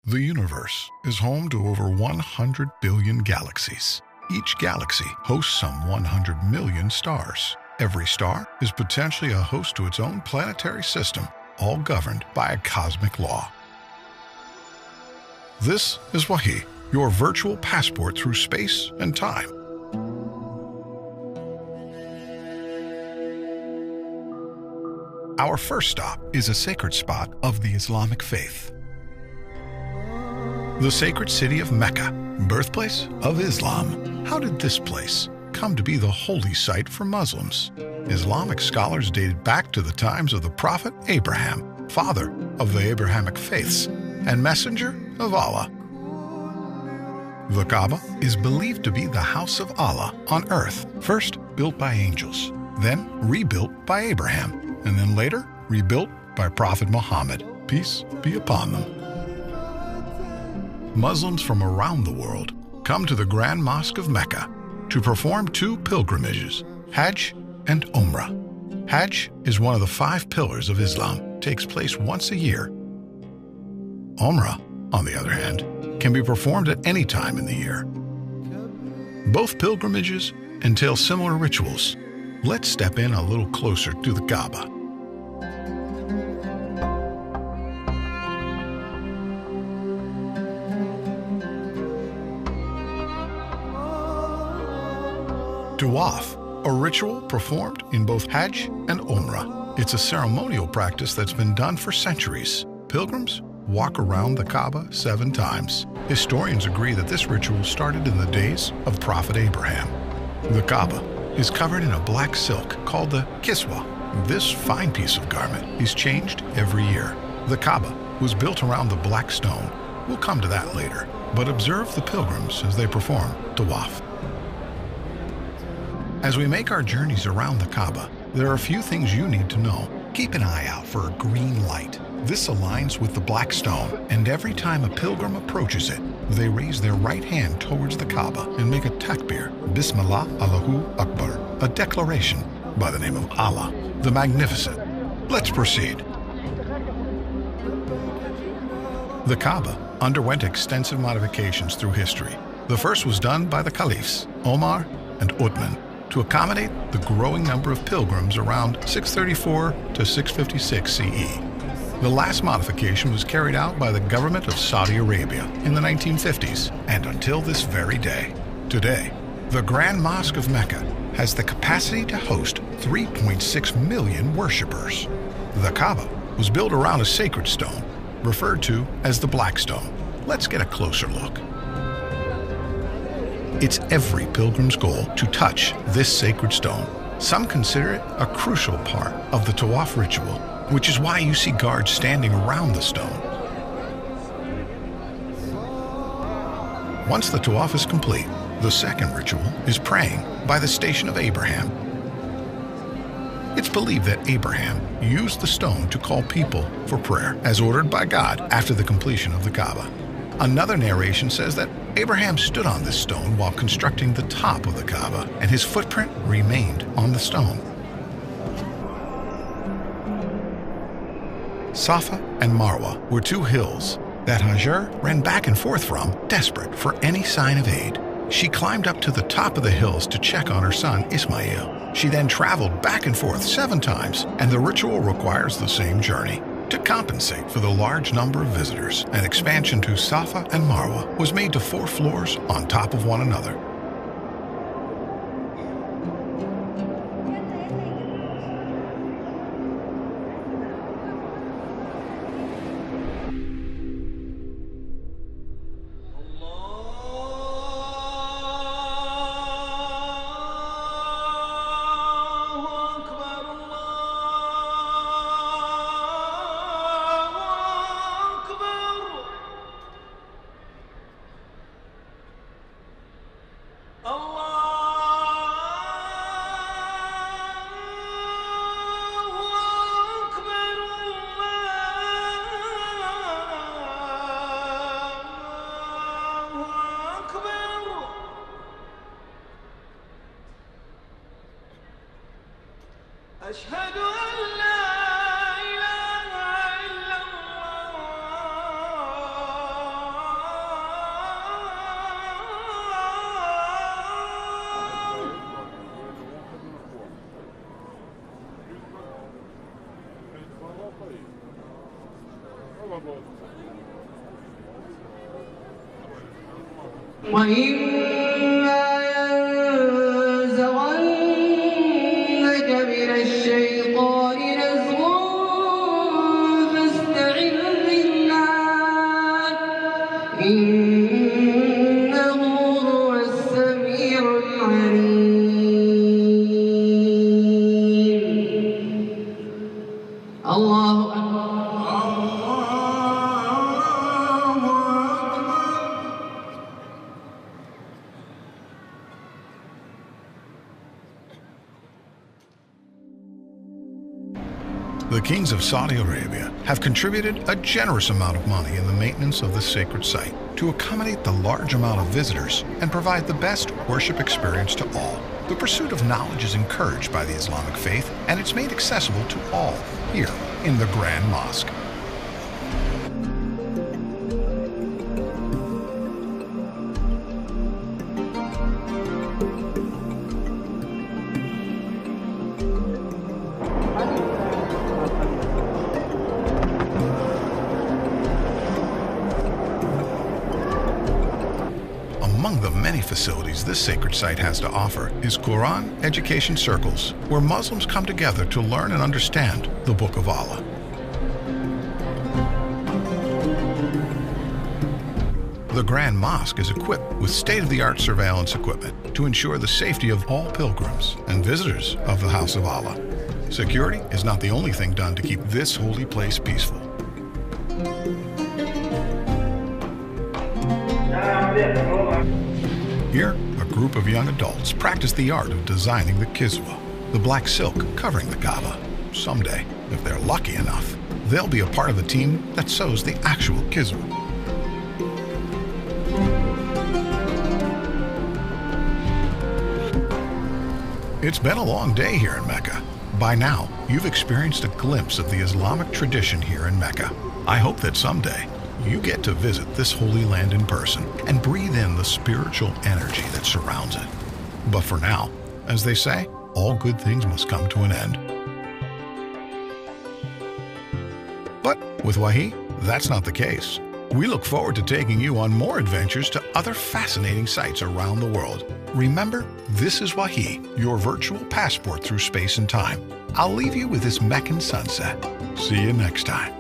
The universe is home to over 100 billion galaxies. Each galaxy hosts some 100 million stars. Every star is potentially a host to its own planetary system, all governed by a cosmic law. This is Wahi, your virtual passport through space and time. Our first stop is a sacred spot of the Islamic faith. The sacred city of Mecca, birthplace of Islam. How did this place come to be the holy site for Muslims? Islamic scholars dated back to the times of the Prophet Abraham, father of the Abrahamic faiths, and messenger of Allah. The Kaaba is believed to be the house of Allah on earth, first built by angels, then rebuilt by Abraham, and then later rebuilt by Prophet Muhammad, peace be upon them. Muslims from around the world come to the Grand Mosque of Mecca to perform two pilgrimages, Hajj and Umrah. Hajj is one of the 5 pillars of Islam, takes place once a year. Umrah, on the other hand, can be performed at any time in the year. Both pilgrimages entail similar rituals. Let's step in a little closer to the Kaaba. Tawaf, a ritual performed in both Hajj and Umrah. It's a ceremonial practice that's been done for centuries. Pilgrims walk around the Kaaba 7 times. Historians agree that this ritual started in the days of Prophet Abraham. The Kaaba is covered in a black silk called the kiswa. This fine piece of garment is changed every year. The Kaaba was built around the black stone. We'll come to that later, but observe the pilgrims as they perform Tawaf. As we make our journeys around the Kaaba, there are a few things you need to know. Keep an eye out for a green light. This aligns with the black stone, and every time a pilgrim approaches it, they raise their right hand towards the Kaaba and make a takbir, Bismillah Allahu Akbar, a declaration by the name of Allah, the Magnificent. Let's proceed. The Kaaba underwent extensive modifications through history. The first was done by the caliphs, Omar and Uthman, to accommodate the growing number of pilgrims around 634 to 656 CE. The last modification was carried out by the government of Saudi Arabia in the 1950s and until this very day. Today, the Grand Mosque of Mecca has the capacity to host 3.6 million worshippers. The Kaaba was built around a sacred stone, referred to as the Black Stone. Let's get a closer look. It's every pilgrim's goal to touch this sacred stone. Some consider it a crucial part of the Tawaf ritual, which is why you see guards standing around the stone. Once the Tawaf is complete, the second ritual is praying by the Station of Abraham. It's believed that Abraham used the stone to call people for prayer, as ordered by God after the completion of the Kaaba. Another narration says that Abraham stood on this stone while constructing the top of the Kaaba, and his footprint remained on the stone. Safa and Marwa were 2 hills that Hajar ran back and forth from, desperate for any sign of aid. She climbed up to the top of the hills to check on her son Ismail. She then traveled back and forth 7 times, and the ritual requires the same journey. To compensate for the large number of visitors, an expansion to Safa and Marwa was made to 4 floors on top of one another. وإما ينزغنك من الشيطان نزغ فاستعذ بالله إنه هو السميع العليم. الله أكبر. The kings of Saudi Arabia have contributed a generous amount of money in the maintenance of this sacred site to accommodate the large amount of visitors and provide the best worship experience to all. The pursuit of knowledge is encouraged by the Islamic faith, and it's made accessible to all here in the Grand Mosque. Among the many facilities this sacred site has to offer is Quran education circles, where Muslims come together to learn and understand the Book of Allah. The Grand Mosque is equipped with state-of-the-art surveillance equipment to ensure the safety of all pilgrims and visitors of the House of Allah. Security is not the only thing done to keep this holy place peaceful. Here, a group of young adults practice the art of designing the kiswa, the black silk covering the Kaaba. Someday, if they're lucky enough, they'll be a part of the team that sews the actual kiswa. It's been a long day here in Mecca. By now, you've experienced a glimpse of the Islamic tradition here in Mecca. I hope that someday you get to visit this holy land in person and breathe in the spiritual energy that surrounds it. But for now, as they say, all good things must come to an end. But with Wahi, that's not the case. We look forward to taking you on more adventures to other fascinating sites around the world. Remember, this is Wahi, your virtual passport through space and time. I'll leave you with this Meccan sunset. See you next time.